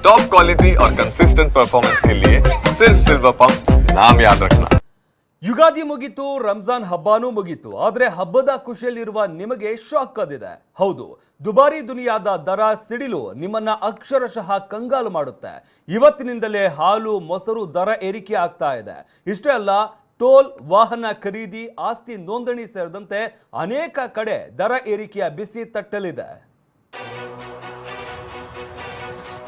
Top quality और consistent performance के लिए सिर्फ सिल्वर पंप नाम याद रखना। ಯುಗಾದಿ ಮುಗಿತು, ರಂಜಾನ್ ಹಬ್ಬನೂ ಮುಗಿತು. ಆದರೆ ಹಬ್ಬದ ಖುಷಿಯಲ್ಲಿರುವ ನಿಮಗೆ ಶಾಕ್ ಕಾದಿದೆ. ಹೌದು, ದುಬಾರಿ ದುನಿಯಾದ ದರ ಸಿಡಿಲು ನಿಮ್ಮನ್ನ ಅಕ್ಷರಶಃ ಕಂಗಾಲು ಮಾಡುತ್ತೆ. ಇವತ್ತಿನಿಂದಲೇ ಹಾಲು ಮೊಸರು ದರ ಏರಿಕೆ ಆಗ್ತಾ ಇದೆ. ಇಷ್ಟೇ ಅಲ್ಲ, ಟೋಲ್, ವಾಹನ ಖರೀದಿ, ಆಸ್ತಿ ನೋಂದಣಿ ಸೇರಿದಂತೆ ಅನೇಕ ಕಡೆ ದರ ಏರಿಕೆಯ ಬಿಸಿ ತಟ್ಟಲಿದೆ.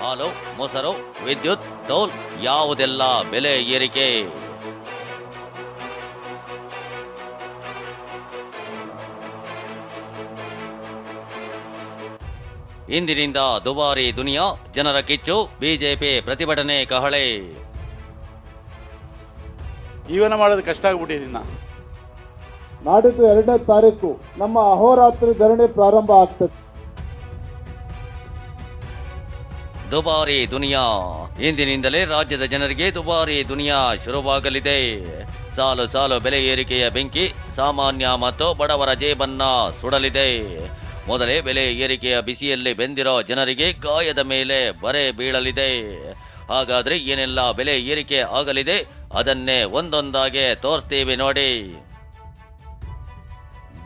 ಹಾಲು, ಮೊಸರು, ವಿದ್ಯುತ್, ಟೋಲ್ ಯಾವುದೆಲ್ಲ ಬೆಲೆ ಏರಿಕೆ. ಇಂದಿನಿಂದ ದುಬಾರಿ ದುನಿಯಾ, ಜನರ ಕಿಚ್ಚು, ಬಿಜೆಪಿ ಪ್ರತಿಭಟನೆ ಕಹಳೆ. ಜೀವನ ಮಾಡೋದು ಕಷ್ಟ ಆಗ್ಬಿಟ್ಟಿದ್ದೀನ. ನಾಡಿದ್ದು 2ನೇ ತಾರೀಕು ನಮ್ಮ ಅಹೋರಾತ್ರಿ ಧರಣಿ ಪ್ರಾರಂಭ ಆಗ್ತದೆ. ದುಬಾರಿ ದುನಿಯಾ, ಇಂದಿನಿಂದಲೇ ರಾಜ್ಯದ ಜನರಿಗೆ ದುಬಾರಿ ದುನಿಯಾ ಶುರುವಾಗಲಿದೆ. ಸಾಲು ಸಾಲು ಬೆಲೆ ಏರಿಕೆಯ ಬೆಂಕಿ ಸಾಮಾನ್ಯ ಮತ್ತು ಬಡವರ ಜೇಬನ್ನ ಸುಡಲಿದೆ. ಮೊದಲೇ ಬೆಲೆ ಏರಿಕೆಯ ಬಿಸಿಯಲ್ಲಿ ಬೆಂದಿರೋ ಜನರಿಗೆ ಗಾಯದ ಮೇಲೆ ಬರೆ ಬೀಳಲಿದೆ. ಹಾಗಾದ್ರೆ ಏನೆಲ್ಲ ಬೆಲೆ ಏರಿಕೆ ಆಗಲಿದೆ ಅದನ್ನೇ ಒಂದೊಂದಾಗೆ ತೋರಿಸ್ತೀವಿ ನೋಡಿ.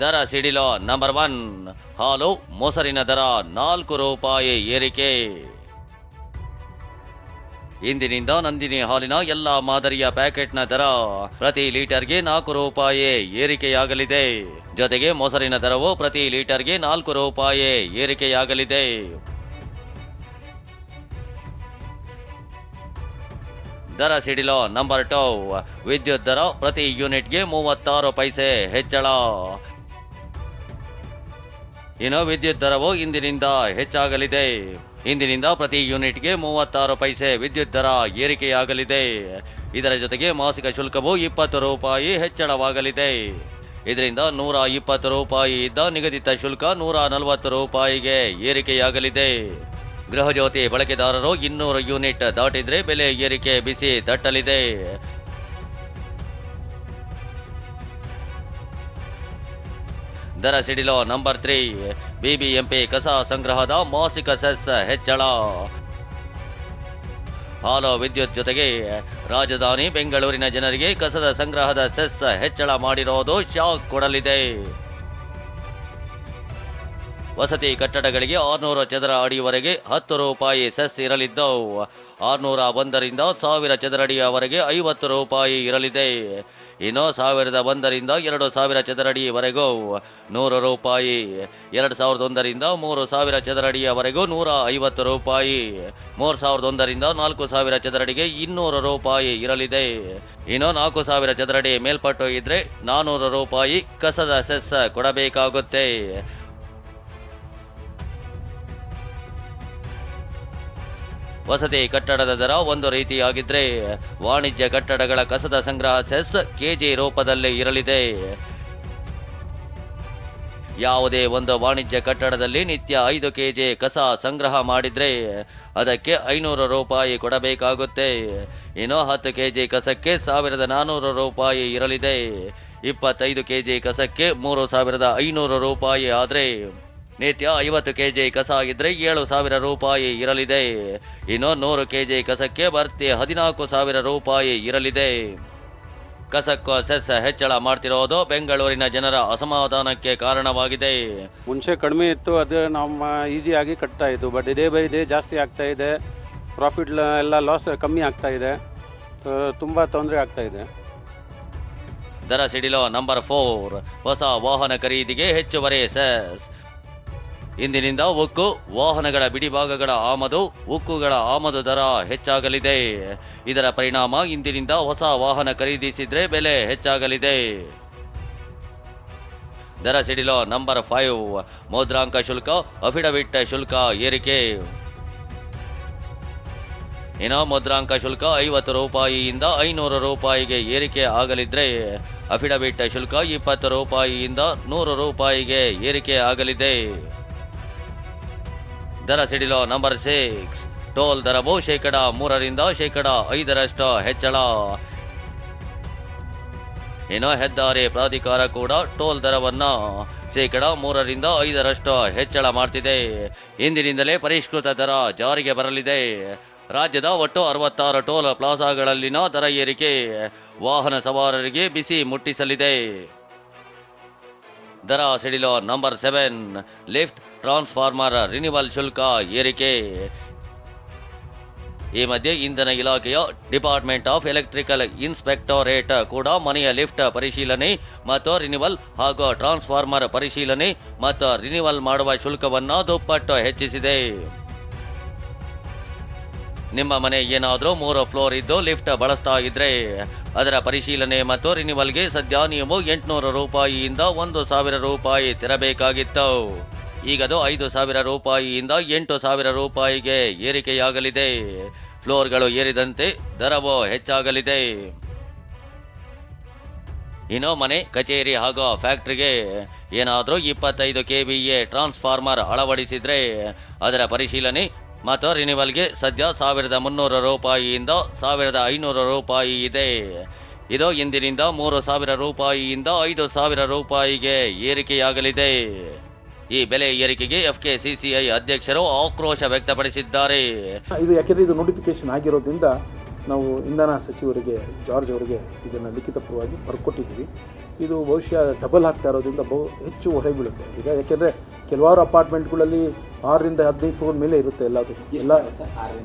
ದರ ಸಿಡಿಲೋ ನಂಬರ್ 1, ಹಾಲು ಮೊಸರಿನ ದರ 4 ರೂಪಾಯಿ ಏರಿಕೆ. ಇಂದಿನಿಂದ ನಂದಿನಿ ಹಾಲಿನ ಎಲ್ಲ ಮಾದರಿಯ ಪ್ಯಾಕೆಟ್ನ ದರ ಪ್ರತಿ ಲೀಟರ್ಗೆ 4 ರೂಪಾಯಿ ಏರಿಕೆಯಾಗಲಿದೆ. ಜೊತೆಗೆ ಮೊಸರಿನ ದರವು ಪ್ರತಿ ಲೀಟರ್ಗೆ 4 ರೂಪಾಯಿ ಏರಿಕೆಯಾಗಲಿದೆ. ದರ ಸಿಡಿಲೋ ನಂಬರ್ 2, ವಿದ್ಯುತ್ ದರ ಪ್ರತಿ ಯೂನಿಟ್ಗೆ 36 ಪೈಸೆ ಹೆಚ್ಚಳ. ಇನ್ನು ವಿದ್ಯುತ್ ದರವು ಇಂದಿನಿಂದ ಹೆಚ್ಚಾಗಲಿದೆ. ಇಂದಿನಿಂದ ಪ್ರತಿ ಯೂನಿಟ್ಗೆ 36 ಪೈಸೆ ವಿದ್ಯುತ್ ದರ ಏರಿಕೆಯಾಗಲಿದೆ. ಇದರ ಜೊತೆಗೆ ಮಾಸಿಕ ಶುಲ್ಕವು 20 ರೂಪಾಯಿ ಹೆಚ್ಚಳವಾಗಲಿದೆ. ಇದರಿಂದ 120 ರೂಪಾಯಿ ಇದ್ದ ನಿಗದಿತ ಶುಲ್ಕ 140 ರೂಪಾಯಿಗೆ ಏರಿಕೆಯಾಗಲಿದೆ. ಗೃಹಜ್ಯೋತಿ ಬಳಕೆದಾರರು 200 ಯೂನಿಟ್ ದಾಟಿದ್ರೆ ಬೆಲೆ ಏರಿಕೆ ಬಿಸಿ ತಟ್ಟಲಿದೆ. ದರ ಸಿಡಿಲೋ ನಂಬರ್ 3, ಬಿಬಿಎಂಪಿ ಕಸ ಸಂಗ್ರಹದ ಮಾಸಿಕ ಸೆಸ್ ಹೆಚ್ಚಳ. ಹಾಲು, ವಿದ್ಯುತ್ ಜೊತೆಗೆ ರಾಜಧಾನಿ ಬೆಂಗಳೂರಿನ ಜನರಿಗೆ ಕಸದ ಸಂಗ್ರಹದ ಸೆಸ್ ಹೆಚ್ಚಳ ಮಾಡಿರೋದು ಶಾಕ್ ಕೊಡಲಿದೆ. ವಸತಿ ಕಟ್ಟಡಗಳಿಗೆ 600 ಚದರ ಅಡಿಯವರೆಗೆ 10 ರೂಪಾಯಿ ಸೆಸ್ ಇರಲಿದ್ದು, 601ರಿಂದ 1000 ಚದರ ಅಡಿಯವರೆಗೆ 50 ರೂಪಾಯಿ ಇರಲಿದೆ. ಇನ್ನು 1001ರಿಂದ 2000 ಚದರ ಅಡಿವರೆಗೂ 100 ರೂಪಾಯಿ, 2001ರಿಂದ 3000 ಚದರ ಅಡಿಯವರೆಗೂ 150 ರೂಪಾಯಿ, 3001ರಿಂದ 4000 ಚದರ ಅಡಿಗೆ 200 ರೂಪಾಯಿ ಇರಲಿದೆ. ಇನ್ನು 4000 ಚದರ ಅಡಿ ಮೇಲ್ಪಟ್ಟು ಇದ್ರೆ 400 ರೂಪಾಯಿ ಕಸದ ಸೆಸ್ ಕೊಡಬೇಕಾಗುತ್ತೆ. ವಸತಿ ಕಟ್ಟಡದ ದರ ಒಂದು ರೀತಿಯಾಗಿದ್ರೆ, ವಾಣಿಜ್ಯ ಕಟ್ಟಡಗಳ ಕಸದ ಸಂಗ್ರಹ ಸೆಸ್ ಕೆಜಿ ರೂಪದಲ್ಲಿ ಇರಲಿದೆ. ಯಾವುದೇ ಒಂದು ವಾಣಿಜ್ಯ ಕಟ್ಟಡದಲ್ಲಿ ನಿತ್ಯ 5 ಕೆಜಿ ಕಸ ಸಂಗ್ರಹ ಮಾಡಿದ್ರೆ ಅದಕ್ಕೆ 500 ರೂಪಾಯಿ ಕೊಡಬೇಕಾಗುತ್ತೆ. ಇನ್ನು 10 ಕೆಜಿ ಕಸಕ್ಕೆ 1400 ರೂಪಾಯಿ ಇರಲಿದೆ. 25 ಕೆಜಿ ಕಸಕ್ಕೆ 3500 ರೂಪಾಯಿ ಆದರೆ ನಿತ್ಯ 50 ಕೆಜಿ ಕಸ ಇದ್ರೆ 7000 ರೂಪಾಯಿ ಇರಲಿದೆ. ಇನ್ನು 100 ಕೆಜಿ ಕಸಕ್ಕೆ ಭರ್ತಿ 14,000 ರೂಪಾಯಿ ಇರಲಿದೆ. ಕಸಕ್ಕೂ ಸೆಸ್ ಹೆಚ್ಚಳ ಮಾಡ್ತಿರೋದು ಬೆಂಗಳೂರಿನ ಜನರ ಅಸಮಾಧಾನಕ್ಕೆ ಕಾರಣವಾಗಿದೆ. ಮುಂಚೆ ಕಡಿಮೆ ಇತ್ತು, ಅದು ನಮ್ಮ ಈಸಿಯಾಗಿ ಕಟ್ತಾ ಇತ್ತು. ಬಟ್ ಡೇ ಬೈ ಡೇ ಜಾಸ್ತಿ ಆಗ್ತಾ ಇದೆ. ಪ್ರಾಫಿಟ್ ಎಲ್ಲ ಲಾಸ್ ಕಮ್ಮಿ ಆಗ್ತಾ ಇದೆ. ತುಂಬ ತೊಂದರೆ ಆಗ್ತಾ ಇದೆ. ದರ ಸಿಡಿಲೋ ನಂಬರ್ 4, ಹೊಸ ವಾಹನ ಖರೀದಿಗೆ ಹೆಚ್ಚುವರಿ ಸೆಸ್. ಇಂದಿನಿಂದ ಉಕ್ಕು ವಾಹನಗಳ ಬಿಡಿಭಾಗಗಳ ಆಮದು, ಉಕ್ಕುಗಳ ಆಮದು ದರ ಹೆಚ್ಚಾಗಲಿದೆ. ಇದರ ಪರಿಣಾಮ ಇಂದಿನಿಂದ ಹೊಸ ವಾಹನ ಖರೀದಿಸಿದ್ರೆ ಬೆಲೆ ಹೆಚ್ಚಾಗಲಿದೆ. ದರ ಸಿಡಿಲೋ ನಂಬರ್ 5, ಮುದ್ರಾಂಕ ಶುಲ್ಕ, ಅಫಿಡವಿಟ್ ಶುಲ್ಕ ಏರಿಕೆ. ಇನ್ನು ಮುದ್ರಾಂಕ ಶುಲ್ಕ 50 ರೂಪಾಯಿಯಿಂದ 500 ರೂಪಾಯಿಗೆ ಏರಿಕೆ ಆಗಲಿದ್ರೆ, ಅಫಿಡವಿಟ್ ಶುಲ್ಕ 20 ರೂಪಾಯಿಯಿಂದ 100 ರೂಪಾಯಿಗೆ ಏರಿಕೆ ಆಗಲಿದೆ. ದರ ಸಿಡಿಲೋ ನಂಬರ್ 6, ಟೋಲ್ ದರವು 3% 5% ಹೆಚ್ಚಳ. ಇನ್ನು ಹೆದ್ದಾರಿ ಪ್ರಾಧಿಕಾರ ಕೂಡ ಟೋಲ್ ದರವನ್ನ 3% 5% ಹೆಚ್ಚಳ ಮಾಡ್ತಿದೆ. ಇಂದಿನಿಂದಲೇ ಪರಿಷ್ಕೃತ ದರ ಜಾರಿಗೆ ಬರಲಿದೆ. ರಾಜ್ಯದ ಒಟ್ಟು 66 ಟೋಲ್ ಪ್ಲಾಜಾಗಳಲ್ಲಿನ ದರ ಏರಿಕೆ ವಾಹನ ಸವಾರರಿಗೆ ಬಿಸಿ ಮುಟ್ಟಿಸಲಿದೆ. ದರ ಸಿಡಿಲೋ ನಂಬರ್ 7 ಲಿಫ್ಟ್ ಟ್ರಾನ್ಸ್ಫಾರ್ಮರ್ ರಿನಿವಲ್ ಶುಲ್ಕ ಏರಿಕೆ. ಈ ಮಧ್ಯೆ ಇಂಧನ ಇಲಾಖೆಯ ಡಿಪಾರ್ಟ್ಮೆಂಟ್ ಆಫ್ ಎಲೆಕ್ಟ್ರಿಕಲ್ ಇನ್ಸ್ಪೆಕ್ಟೋರೇಟ್ ಕೂಡ ಮನೆಯ ಲಿಫ್ಟ್ ಪರಿಶೀಲನೆ ಮತ್ತು ರಿನಿವಲ್ ಹಾಗೂ ಟ್ರಾನ್ಸ್ಫಾರ್ಮರ್ ಪರಿಶೀಲನೆ ಮತ್ತು ರಿನಿವಲ್ ಮಾಡುವ ಶುಲ್ಕವನ್ನು ದುಪ್ಪಟ್ಟು ಹೆಚ್ಚಿಸಿದೆ. ನಿಮ್ಮ ಮನೆ ಏನಾದರೂ 3 ಫ್ಲೋರ್ ಇದ್ದು ಲಿಫ್ಟ್ ಬಳಸ್ತಾ ಇದ್ರೆ ಅದರ ಪರಿಶೀಲನೆ ಮತ್ತು ರಿನಿವಲ್ಗೆ ಸದ್ಯ ನೀವು 800 ರೂಪಾಯಿಯಿಂದ 1,000 ರೂಪಾಯಿ ತೆರಬೇಕಾಗಿತ್ತು. ಈಗದು 5,000 ರೂಪಾಯಿಯಿಂದ 8,000 ರೂಪಾಯಿಗೆ ಏರಿಕೆಯಾಗಲಿದೆ. ಫ್ಲೋರ್ಗಳು ಏರಿದಂತೆ ದರವು ಹೆಚ್ಚಾಗಲಿದೆ. ಇನ್ನು ಮನೆ, ಕಚೇರಿ ಹಾಗೂ ಫ್ಯಾಕ್ಟರಿಗೆ ಏನಾದರೂ 25 KVA ಟ್ರಾನ್ಸ್ಫಾರ್ಮರ್ ಅಳವಡಿಸಿದ್ರೆ ಅದರ ಪರಿಶೀಲನೆ ಮತ್ತು ರಿನಿವಲ್ಗೆ ಸದ್ಯ 1,300 ರೂಪಾಯಿಯಿಂದ 1,500 ರೂಪಾಯಿ ಇದೆ. ಇದು ಇಂದಿನಿಂದ 3,000 ರೂಪಾಯಿಯಿಂದ 5,000 ರೂಪಾಯಿಗೆ ಏರಿಕೆಯಾಗಲಿದೆ. ಈ ಬೆಲೆ ಏರಿಕೆಗೆ FKCCI ಅಧ್ಯಕ್ಷರು ಆಕ್ರೋಶ ವ್ಯಕ್ತಪಡಿಸಿದ್ದಾರೆ. ಇದು ಯಾಕೆಂದರೆ ಇದು ನೋಟಿಫಿಕೇಶನ್ ಆಗಿರೋದ್ರಿಂದ ನಾವು ಇಂಧನ ಸಚಿವರಿಗೆ ಜಾರ್ಜ್ ಅವರಿಗೆ ಇದನ್ನು ಲಿಖಿತಪೂರ್ವವಾಗಿ ಬರ್ಕೊಟ್ಟಿದ್ದೀವಿ. ಇದು ಬಹುಶಃ ಡಬಲ್ ಆಗ್ತಾ ಇರೋದ್ರಿಂದ ಹೆಚ್ಚು ಹೊರೆ ಬೀಳುತ್ತೆ. ಈಗ ಯಾಕೆಂದರೆ ಕೆಲವಾರು ಅಪಾರ್ಟ್ಮೆಂಟ್ಗಳಲ್ಲಿ 6ರಿಂದ 15 ಫ್ಲೋರ್ ಮೇಲೆ ಇರುತ್ತೆ.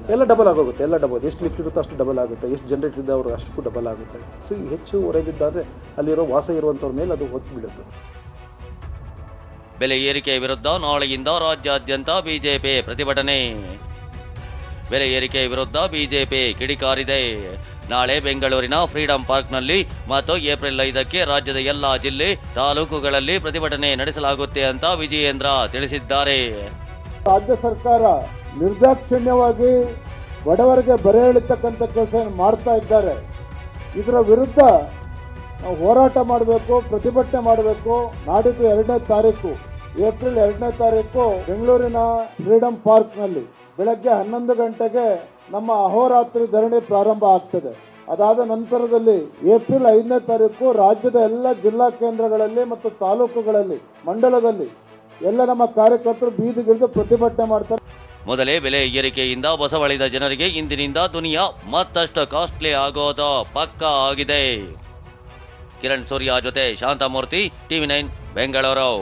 ಎಲ್ಲ ಡಬಲ್ ಆಗೋಗುತ್ತೆ. ಎಲ್ಲ ಡಬಲ್, ಎಷ್ಟು ಲಿಫ್ಟ್ ಇರುತ್ತೋ ಅಷ್ಟು ಡಬಲ್ ಆಗುತ್ತೆ, ಎಷ್ಟು ಜನರೇಟರ್ ಇದೆ ಅವರು ಅಷ್ಟಕ್ಕೂ ಡಬಲ್ ಆಗುತ್ತೆ. ಸೊ ಈ ಹೆಚ್ಚು ಹೊರೆ ಬಿದ್ದಾದರೆ ಅಲ್ಲಿರೋ ವಾಸ ಇರುವಂಥವ್ರ ಮೇಲೆ ಅದು ಹೊತ್ತು ಬೀಳುತ್ತೆ. ಬೆಲೆ ಏರಿಕೆ ವಿರುದ್ಧ ನಾಳೆಯಿಂದ ರಾಜ್ಯಾದ್ಯಂತ ಬಿಜೆಪಿ ಪ್ರತಿಭಟನೆ. ಬೆಲೆ ಏರಿಕೆ ವಿರುದ್ಧ ಬಿಜೆಪಿ ಕಿಡಿಕಾರಿದೆ. ನಾಳೆ ಬೆಂಗಳೂರಿನ ಫ್ರೀಡಂ ಪಾರ್ಕ್ನಲ್ಲಿ ಮತ್ತು ಏಪ್ರಿಲ್ 5ಕ್ಕೆ ರಾಜ್ಯದ ಎಲ್ಲಾ ಜಿಲ್ಲೆ, ತಾಲೂಕುಗಳಲ್ಲಿ ಪ್ರತಿಭಟನೆ ನಡೆಸಲಾಗುತ್ತೆ ಅಂತ ವಿಜಯೇಂದ್ರ ತಿಳಿಸಿದ್ದಾರೆ. ರಾಜ್ಯ ಸರ್ಕಾರ ನಿರ್ದಾಕ್ಷಿಣ್ಯವಾಗಿ ಬಡವರಿಗೆ ಬರೆ ಎಳಿತಕ್ಕಂಥ ಕೆಲಸ ಮಾಡ್ತಾ ಇದ್ದಾರೆ. ಇದರ ವಿರುದ್ಧ ನಾವು ಹೋರಾಟ ಮಾಡಬೇಕು, ಪ್ರತಿಭಟನೆ ಮಾಡಬೇಕು. ನಾಡಿದ್ದು 2ನೇ ತಾರೀಕು, ಏಪ್ರಿಲ್ 2ನೇ ತಾರೀಕು ಬೆಂಗಳೂರಿನ ಫ್ರೀಡಂ ಪಾರ್ಕ್ನಲ್ಲಿ ಬೆಳಗ್ಗೆ 11 ಗಂಟೆಗೆ ನಮ್ಮ ಅಹೋರಾತ್ರಿ ಧರಣಿ ಪ್ರಾರಂಭ ಆಗ್ತದೆ. ಅದಾದ ನಂತರದಲ್ಲಿ ಏಪ್ರಿಲ್ 5ನೇ ತಾರೀಕು ರಾಜ್ಯದ ಎಲ್ಲ ಜಿಲ್ಲಾ ಕೇಂದ್ರಗಳಲ್ಲಿ ಮತ್ತು ತಾಲೂಕುಗಳಲ್ಲಿ, ಮಂಡಲದಲ್ಲಿ ಎಲ್ಲ ನಮ್ಮ ಕಾರ್ಯಕರ್ತರು ಬೀದಿಗಿಳಿದು ಪ್ರತಿಭಟನೆ ಮಾಡ್ತಾರೆ. ಮೊದಲೇ ಬೆಲೆ ಏರಿಕೆಯಿಂದ ಬಸವಳಿದ ಜನರಿಗೆ ಇಂದಿನಿಂದ ದುನಿಯಾ ಮತ್ತಷ್ಟು ಕಾಸ್ಟ್ಲಿ ಆಗೋದು ಪಕ್ಕಾ ಆಗಿದೆ. ಕಿರಣ್ ಸೂರ್ಯ ಜೊತೆ ಶಾಂತಮೂರ್ತಿ, TV9 ಬೆಂಗಳೂರು.